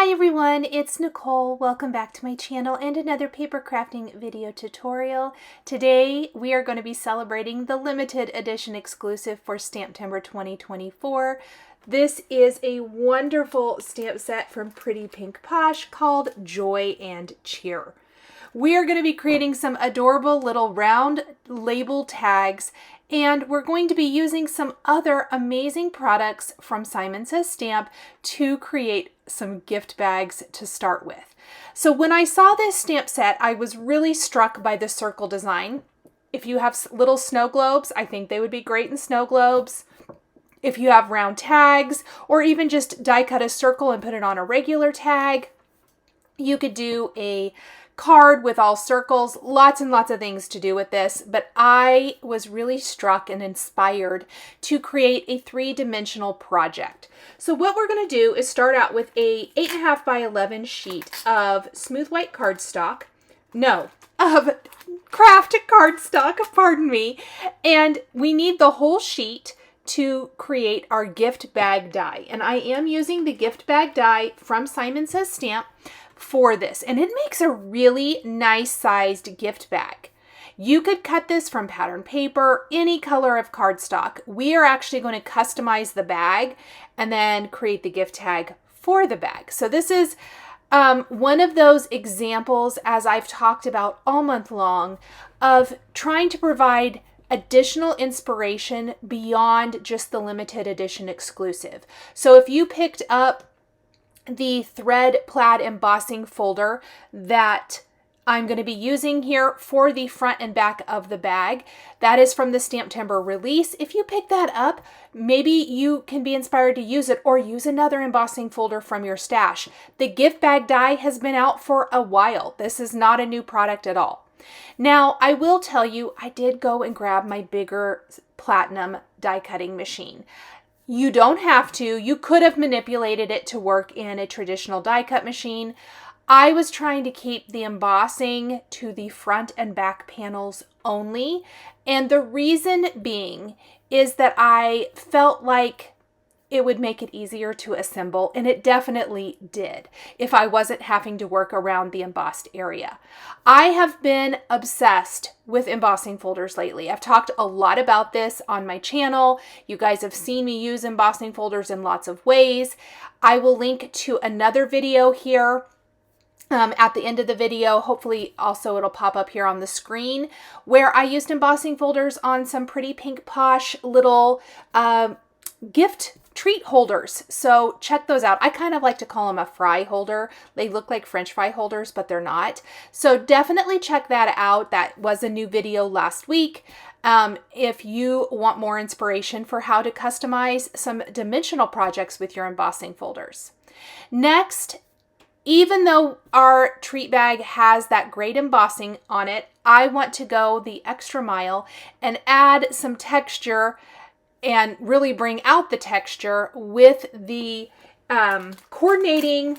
Hi everyone, it's Nicole. Welcome back to my channel and another paper crafting video tutorial. Today we are going to be celebrating the limited edition exclusive for STAMPtember 2024. This is a wonderful stamp set from Pretty Pink Posh called Joy and Cheer. We are going to be creating some adorable little round label tags, and we're going to be using some other amazing products from Simon Says Stamp to create some gift bags to start with. So when I saw this stamp set, I was really struck by the circle design. If you have little snow globes, I think they would be great in snow globes. If you have round tags, or even just die cut a circle and put it on a regular tag, you could do a card with all circles, lots and lots of things to do with this, but I was really struck and inspired to create a three-dimensional project. So what we're going to do is start out with a 8.5 by 11 sheet of smooth white cardstock, of craft cardstock, pardon me, and we need the whole sheet to create our gift bag die. And I am using the gift bag die from Simon Says Stamp for this, and it makes a really nice sized gift bag. You could cut this from pattern paper, any color of cardstock. We are actually going to customize the bag and then create the gift tag for the bag. So this is one of those examples, as I've talked about all month long, of trying to provide additional inspiration beyond just the limited edition exclusive. So if you picked up the thread plaid embossing folder that I'm going to be using here for the front and back of the bag, that is from the STAMPtember release. If you pick that up, maybe you can be inspired to use it, or use another embossing folder from your stash. The gift bag die has been out for a while. This is not a new product at all. Now, I will tell you, I did go and grab my bigger platinum die cutting machine. You don't have to. You could have manipulated it to work in a traditional die cut machine. I was trying to keep the embossing to the front and back panels only. And the reason being is that I felt like it would make it easier to assemble, and it definitely did if I wasn't having to work around the embossed area. I have been obsessed with embossing folders lately. I've talked a lot about this on my channel. You guys have seen me use embossing folders in lots of ways. I will link to another video here at the end of the video. Hopefully also it'll pop up here on the screen, where I used embossing folders on some Pretty Pink Posh little gift treat holders. So check those out. I kind of like to call them a fry holder. They look like French fry holders, but they're not. So definitely check that out. That was a new video last week. If you want more inspiration for how to customize some dimensional projects with your embossing folders. Next, even though our treat bag has that great embossing on it, I want to go the extra mile and add some texture and really bring out the texture with the coordinating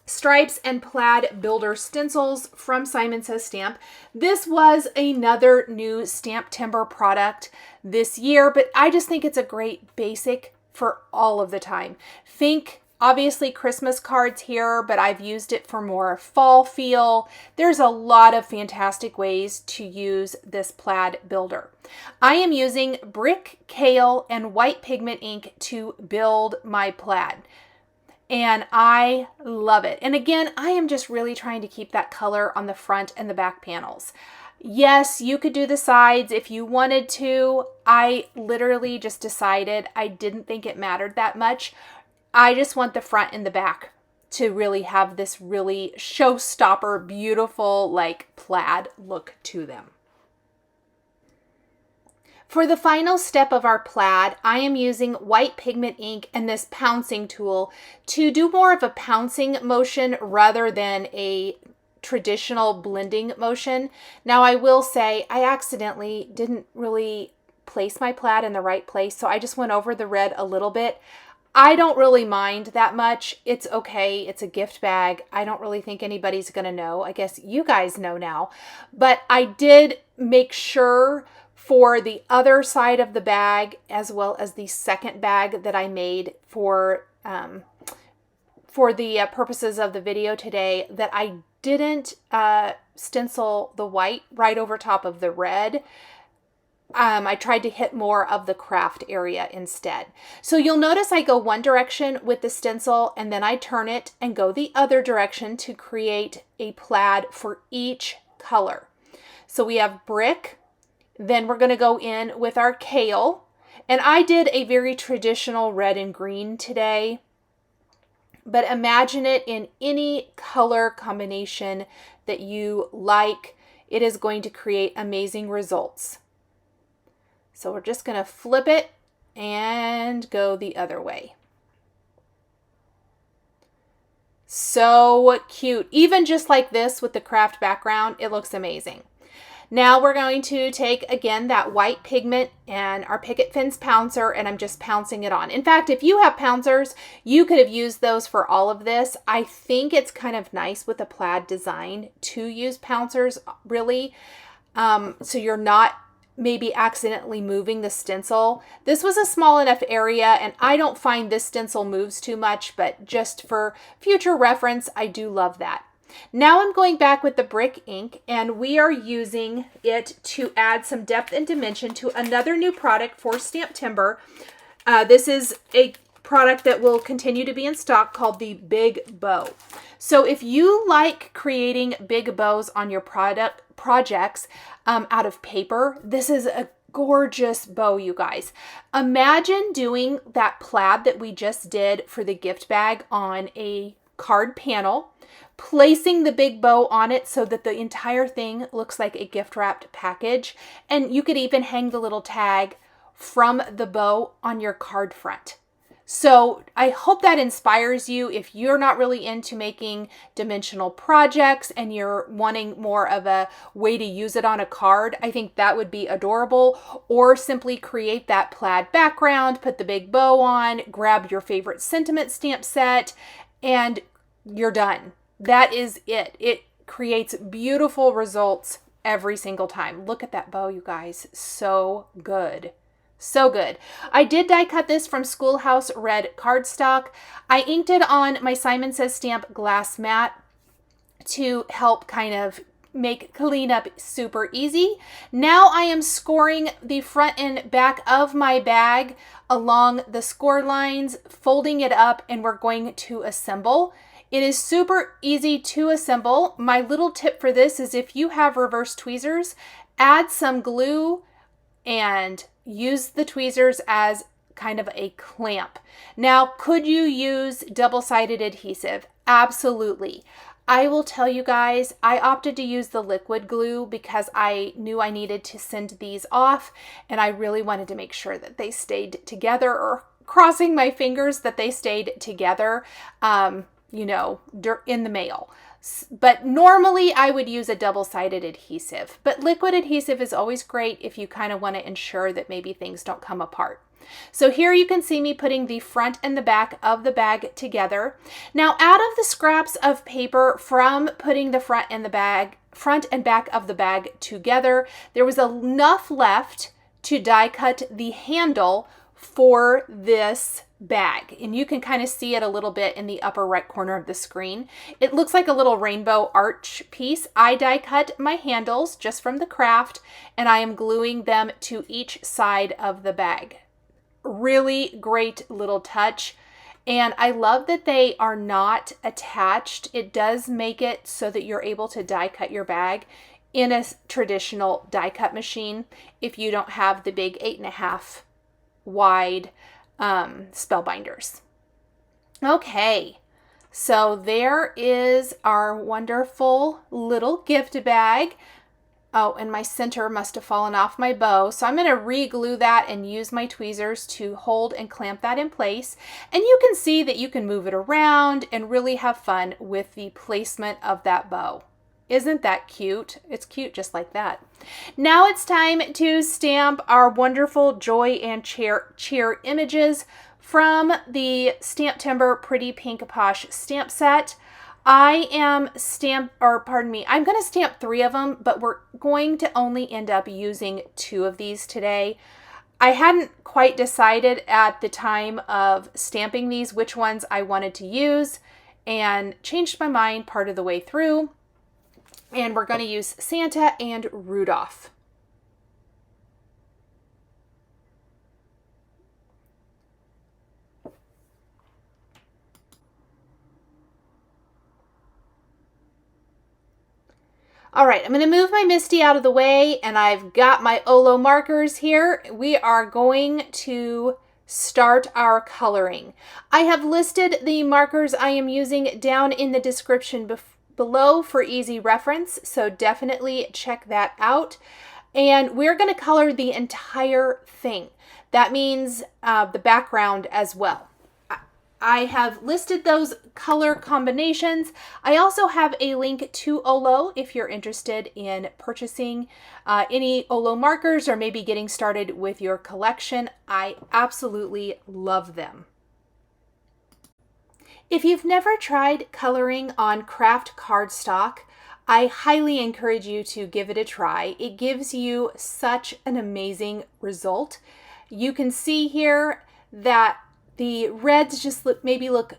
stripes and plaid builder stencils from Simon Says Stamp. This was another new STAMPtember product this year, but I just think it's a great basic for all of the time. Think obviously Christmas cards here, but I've used it for more fall feel. There's a lot of fantastic ways to use this plaid builder. I am using brick, kale, and white pigment ink to build my plaid, and I love it. And again, I am just really trying to keep that color on the front and the back panels. Yes, you could do the sides if you wanted to. I literally just decided I didn't think it mattered that much. I just want the front and the back to really have this really showstopper, beautiful, like plaid look to them. For the final step of our plaid, I am using white pigment ink and this pouncing tool to do more of a pouncing motion rather than a traditional blending motion. Now, I will say I accidentally didn't really place my plaid in the right place, so I just went over the red a little bit. I don't really mind that much. It's okay. It's a gift bag. I don't really think anybody's going to know. I guess you guys know now. But I did make sure for the other side of the bag, as well as the second bag that I made for for the purposes of the video today, that I didn't stencil the white right over top of the red. I tried to hit more of the craft area instead. So you'll notice I go one direction with the stencil and then I turn it and go the other direction to create a plaid for each color. So we have brick, then we're going to go in with our kale, and I did a very traditional red and green today, but imagine it in any color combination that you like. It is going to create amazing results. So we're just going to flip it and go the other way. So cute. Even just like this with the craft background, it looks amazing. Now we're going to take, again, that white pigment and our Picket Fence pouncer, and I'm just pouncing it on. In fact, if you have pouncers, you could have used those for all of this. I think it's kind of nice with a plaid design to use pouncers, really, so you're not maybe accidentally moving the stencil. This was a small enough area, and I don't find this stencil moves too much, but just for future reference, I do love that. Now I'm going back with the brick ink, and we are using it to add some depth and dimension to another new product for STAMPtember. This is a product that will continue to be in stock called the Big Bow. So if you like creating big bows on your projects out of paper, this is a gorgeous bow, you guys. Imagine doing that plaid that we just did for the gift bag on a card panel, placing the big bow on it so that the entire thing looks like a gift wrapped package. And you could even hang the little tag from the bow on your card front. So I hope that inspires you. If you're not really into making dimensional projects and you're wanting more of a way to use it on a card, I think that would be adorable. Or simply create that plaid background, put the big bow on, grab your favorite sentiment stamp set, and you're done. That is it. It creates beautiful results every single time. Look at that bow, you guys. So good. So good. I did die cut this from Schoolhouse Red cardstock. I inked it on my Simon Says Stamp glass mat to help kind of make cleanup super easy. Now I am scoring the front and back of my bag along the score lines, folding it up, and we're going to assemble. It is super easy to assemble. My little tip for this is if you have reverse tweezers, add some glue and use the tweezers as kind of a clamp. Now, could you use double-sided adhesive? Absolutely. I will tell you guys, I opted to use the liquid glue because I knew I needed to send these off, and I really wanted to make sure that they stayed together, or crossing my fingers that they stayed together, you know, in the mail. But normally I would use a double-sided adhesive, but liquid adhesive is always great if you kind of want to ensure that maybe things don't come apart. So here you can see me putting the front and the back of the bag together. Now, out of the scraps of paper from putting the front and back of the bag together, there was enough left to die cut the handle for this bag, and you can kind of see it a little bit in the upper right corner of the screen. It looks like a little rainbow arch piece. I die cut my handles just from the craft, and I am gluing them to each side of the bag. Really great little touch, and I love that they are not attached. It does make it so that you're able to die cut your bag in a traditional die cut machine if you don't have the big 8.5 wide spellbinders. Okay, so there is our wonderful little gift bag. Oh, and my center must have fallen off my bow, so I'm going to re-glue that and use my tweezers to hold and clamp that in place. And you can see that you can move it around and really have fun with the placement of that bow. Isn't that cute? It's cute just like that. Now it's time to stamp our wonderful Joy and Cheer images from the STAMPtember Pretty Pink Posh stamp set. I'm going to stamp 3 of them, but we're going to only end up using 2 of these today. I hadn't quite decided at the time of stamping these which ones I wanted to use, and changed my mind part of the way through. And we're going to use Santa and Rudolph. All right, I'm going to move my Misty out of the way, and I've got my Olo markers here. We are going to start our coloring. I have listed the markers I am using down in the description below for easy reference, so definitely check that out. And we're going to color the entire thing. That means the background as well. I have listed those color combinations. I also have a link to Olo if you're interested in purchasing any Olo markers or maybe getting started with your collection. I absolutely love them. If you've never tried coloring on craft cardstock, I highly encourage you to give it a try. It gives you such an amazing result. You can see here that the reds just maybe look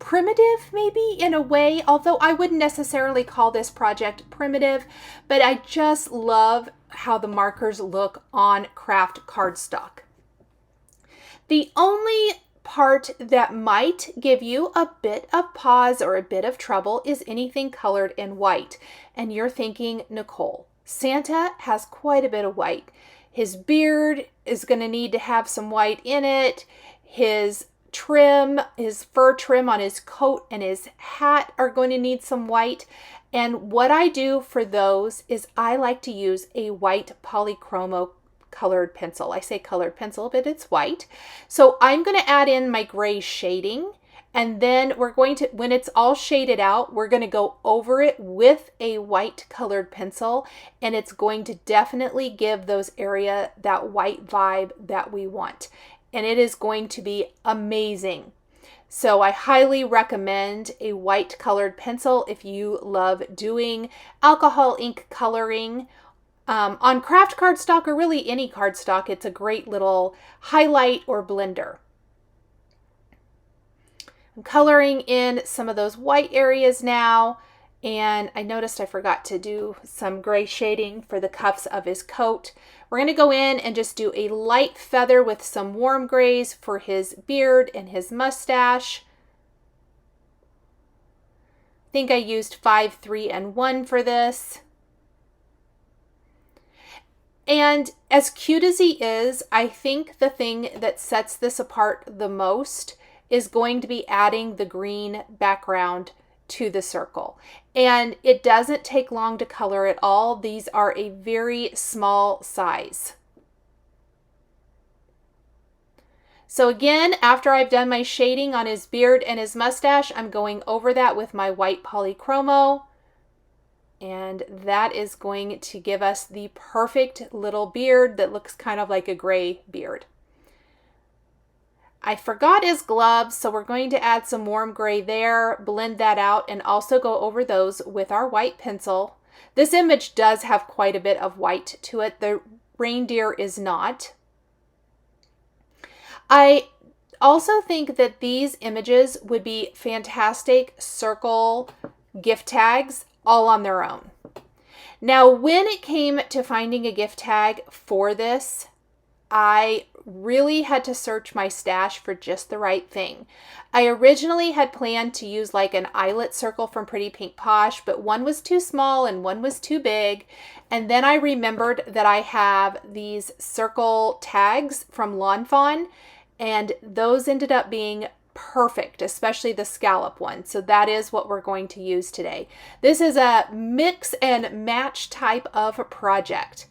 primitive, maybe in a way, although I wouldn't necessarily call this project primitive, but I just love how the markers look on craft cardstock. The only part that might give you a bit of pause or a bit of trouble is anything colored in white. And you're thinking, Nicole, Santa has quite a bit of white. His beard is going to need to have some white in it. His trim, his fur trim on his coat and his hat are going to need some white. And what I do for those is I like to use a white polychromo colored pencil. I say colored pencil, but it's white. So I'm going to add in my gray shading, and then we're going to, when it's all shaded out, we're going to go over it with a white colored pencil, and it's going to definitely give those area that white vibe that we want. And it is going to be amazing. So I highly recommend a white colored pencil if you love doing alcohol ink coloring on craft cardstock or really any cardstock. It's a great little highlight or blender. I'm coloring in some of those white areas now, and I noticed I forgot to do some gray shading for the cuffs of his coat. We're going to go in and just do a light feather with some warm grays for his beard and his mustache. I think I used 5, 3, and 1 for this. And as cute as he is, I think the thing that sets this apart the most is going to be adding the green background to the circle. And it doesn't take long to color at all. These are a very small size. So again, after I've done my shading on his beard and his mustache, I'm going over that with my white polychromo. And that is going to give us the perfect little beard that looks kind of like a gray beard. I forgot his gloves, so we're going to add some warm gray there, blend that out, and also go over those with our white pencil. This image does have quite a bit of white to it. The reindeer is not. I also think that these images would be fantastic circle gift tags all on their own. Now, when it came to finding a gift tag for this, I really had to search my stash for just the right thing. I originally had planned to use like an eyelet circle from Pretty Pink Posh, but one was too small and one was too big. And then I remembered that I have these circle tags from Fawn, and those ended up being perfect, especially the scallop one. So that is what we're going to use today. This is a mix and match type of project.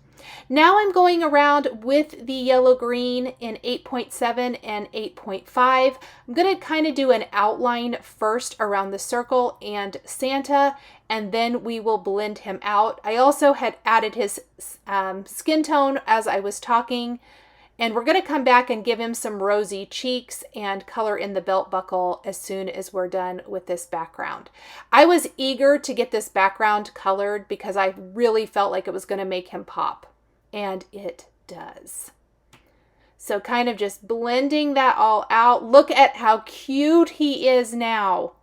Now I'm going around with the yellow green in 8.7 and 8.5. I'm going to kind of do an outline first around the circle and Santa, and then we will blend him out. I also had added his skin tone as I was talking, and we're going to come back and give him some rosy cheeks and color in the belt buckle as soon as we're done with this background. I was eager to get this background colored because I really felt like it was going to make him pop. And it does. So kind of just blending that all out. Look at how cute he is now.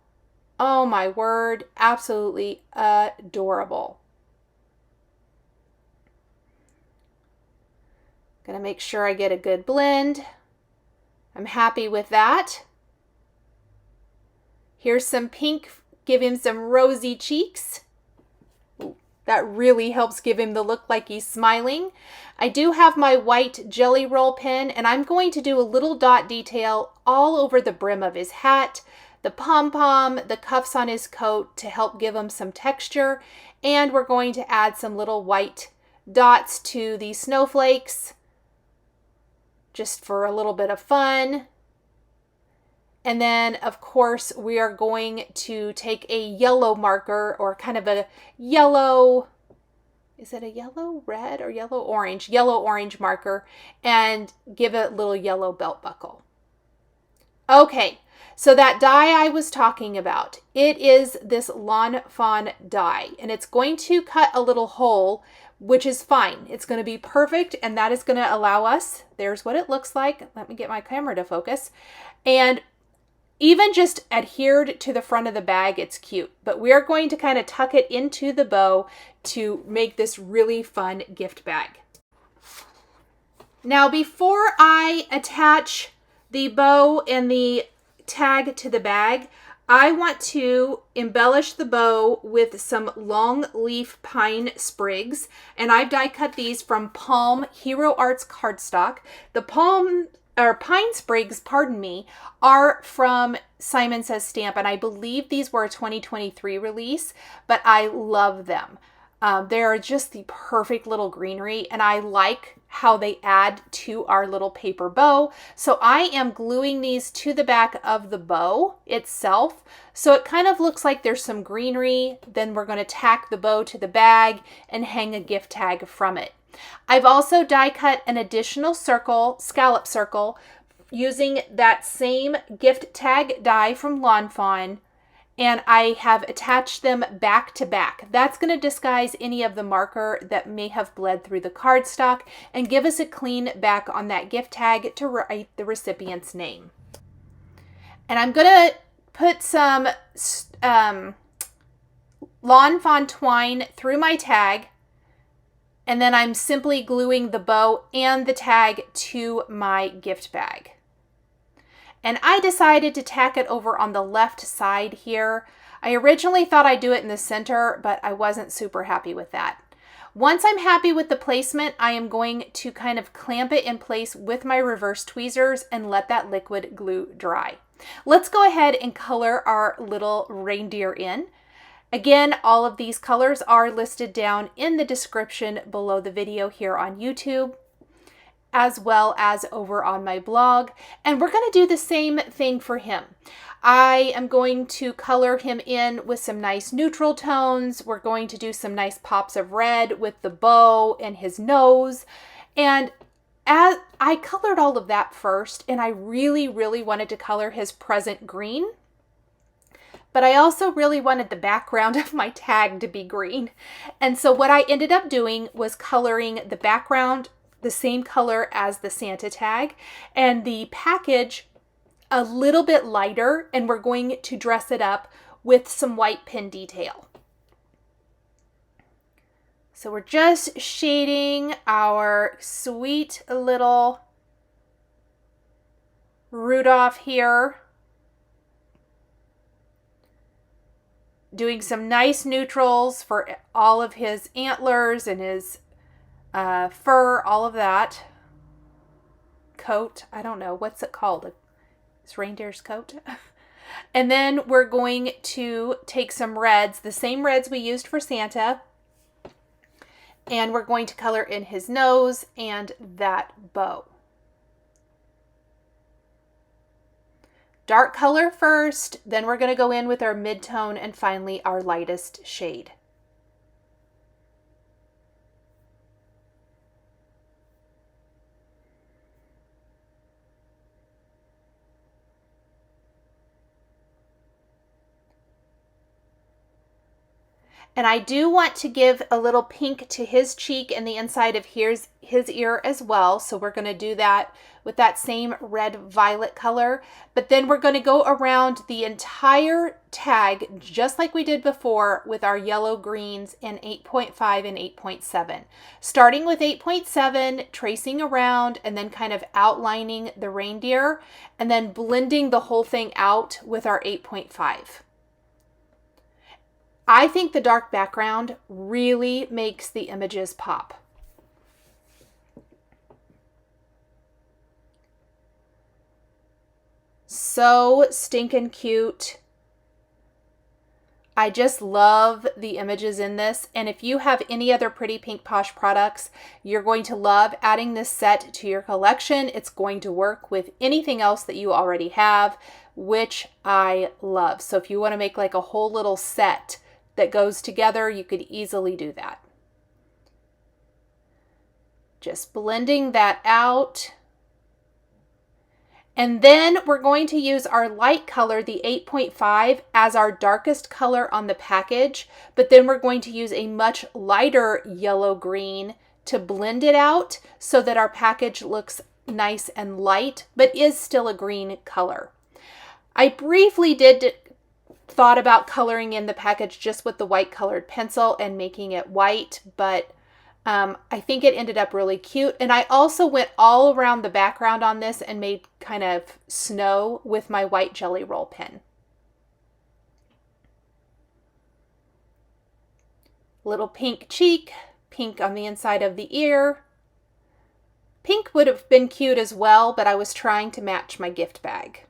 Oh my word, absolutely adorable. Gonna make sure I get a good blend. I'm happy with that. Here's some pink, give him some rosy cheeks. Ooh, that really helps give him the look like he's smiling. I do have my white jelly roll pen, and I'm going to do a little dot detail all over the brim of his hat, the pom-pom, the cuffs on his coat to help give him some texture, and we're going to add some little white dots to the snowflakes just for a little bit of fun. And then, of course, we are going to take a yellow marker, or kind of a yellow, is it a yellow red or yellow orange? Yellow orange marker, and give it a little yellow belt buckle. Okay, so that die I was talking about, it is this Lawn Fawn die, and it's going to cut a little hole, which is fine. It's going to be perfect, and that is going to allow us, there's what it looks like. Let me get my camera to focus. And even just adhered to the front of the bag, it's cute. But we are going to kind of tuck it into the bow to make this really fun gift bag. Now, before I attach the bow and the tag to the bag, I want to embellish the bow with some long leaf pine sprigs. And I've die cut these from Palm Hero Arts cardstock. The pine sprigs, pardon me, are from Simon Says Stamp, and I believe these were a 2023 release, but I love them. They're just the perfect little greenery, and I like how they add to our little paper bow. So I am gluing these to the back of the bow itself, so it kind of looks like there's some greenery. Then we're going to tack the bow to the bag and hang a gift tag from it. I've also die cut an additional circle, scallop circle, using that same gift tag die from Lawn Fawn, and I have attached them back to back. That's going to disguise any of the marker that may have bled through the cardstock and give us a clean back on that gift tag to write the recipient's name. And I'm going to put some Lawn Fawn twine through my tag, and then I'm simply gluing the bow and the tag to my gift bag. And I decided to tack it over on the left side here. I originally thought I'd do it in the center, but I wasn't super happy with that. Once I'm happy with the placement, I am going to kind of clamp it in place with my reverse tweezers and let that liquid glue dry. Let's go ahead and color our little reindeer in. Again, all of these colors are listed down in the description below the video here on YouTube, as well as over on my blog. And we're going to do the same thing for him. I am going to color him in with some nice neutral tones. We're going to do some nice pops of red with the bow and his nose. And as I colored all of that first, and I really wanted to color his present green. But I also really wanted the background of my tag to be green. And so what I ended up doing was coloring the background the same color as the Santa tag, and the package a little bit lighter, and we're going to dress it up with some white pin detail. So we're just shading our sweet little Rudolph here. Doing some nice neutrals for all of his antlers and his fur, all of that. Coat, I don't know, what's it called? It's reindeer's coat. And then we're going to take some reds, the same reds we used for Santa, and we're going to color in his nose and that bow. Dark color first, then we're going to go in with our mid-tone and finally our lightest shade. And I do want to give a little pink to his cheek and the inside of his ear as well. So we're going to do that with that same red violet color. But then we're going to go around the entire tag just like we did before with our yellow greens in 8.5 and 8.7. Starting with 8.7, tracing around and then kind of outlining the reindeer and then blending the whole thing out with our 8.5. I think the dark background really makes the images pop. So stinking cute. I just love the images in this. And if you have any other Pretty Pink Posh products, you're going to love adding this set to your collection. It's going to work with anything else that you already have, which I love. So if you want to make like a whole little set that goes together, you could easily do that. Just blending that out. And then we're going to use our light color, the 8.5, as our darkest color on the package, but then we're going to use a much lighter yellow green to blend it out so that our package looks nice and light, but is still a green color. I briefly thought about coloring in the package just with the white colored pencil and making it white, but I think it ended up really cute. And I also went all around the background on this and made kind of snow with my white Jelly Roll pen. Little pink cheek, pink on the inside of the ear. Pink would have been cute as well, but I was trying to match my gift bag.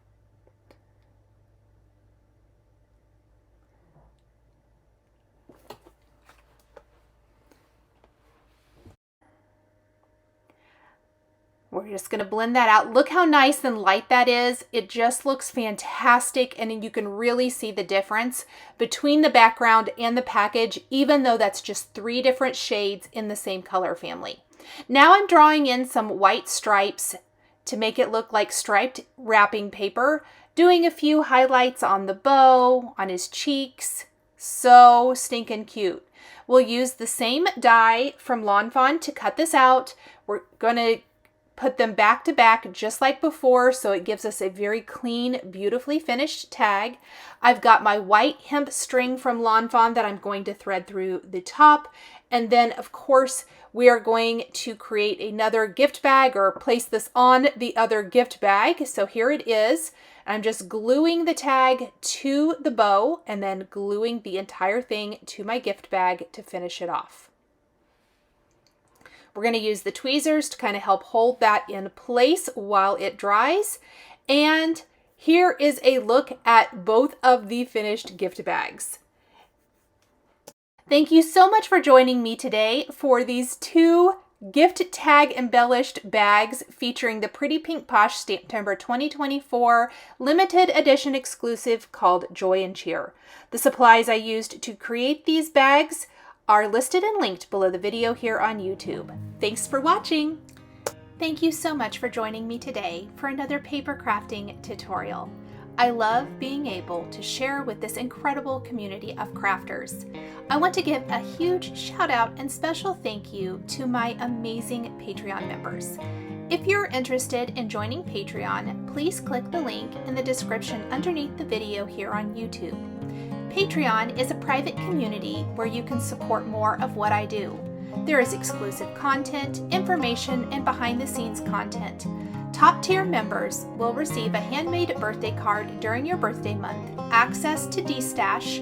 We're just going to blend that out. Look how nice and light that is. It just looks fantastic, and you can really see the difference between the background and the package, even though that's just 3 different shades in the same color family. Now I'm drawing in some white stripes to make it look like striped wrapping paper, doing a few highlights on the bow, on his cheeks. So stinking cute. We'll use the same die from Lawn Fawn to cut this out. We're going to put them back to back just like before, so it gives us a very clean, beautifully finished tag. I've got my white hemp string from Lawn Fawn that I'm going to thread through the top. And then, of course, we are going to create another gift bag or place this on the other gift bag. So here it is. I'm just gluing the tag to the bow and then gluing the entire thing to my gift bag to finish it off. We're going to use the tweezers to kind of help hold that in place while it dries. And here is a look at both of the finished gift bags. Thank you so much for joining me today for these 2 gift tag embellished bags featuring the Pretty Pink Posh Stamptember 2024 limited edition exclusive called Joy and Cheer. The supplies I used to create these bags are listed and linked below the video here on YouTube. Thanks for watching! Thank you so much for joining me today for another paper crafting tutorial. I love being able to share with this incredible community of crafters. I want to give a huge shout out and special thank you to my amazing Patreon members. If you're interested in joining Patreon, please click the link in the description underneath the video here on YouTube. Patreon is a private community where you can support more of what I do. There is exclusive content, information, and behind-the-scenes content. Top-tier members will receive a handmade birthday card during your birthday month, access to D-Stash,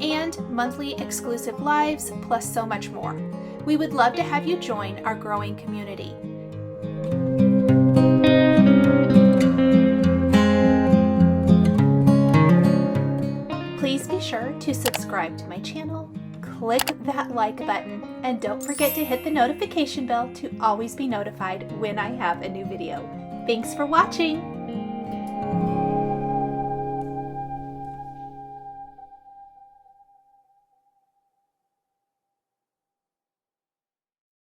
and monthly exclusive lives, plus so much more. We would love to have you join our growing community. Please be sure to subscribe to my channel, click that like button, and don't forget to hit the notification bell to always be notified when I have a new video. Thanks for watching!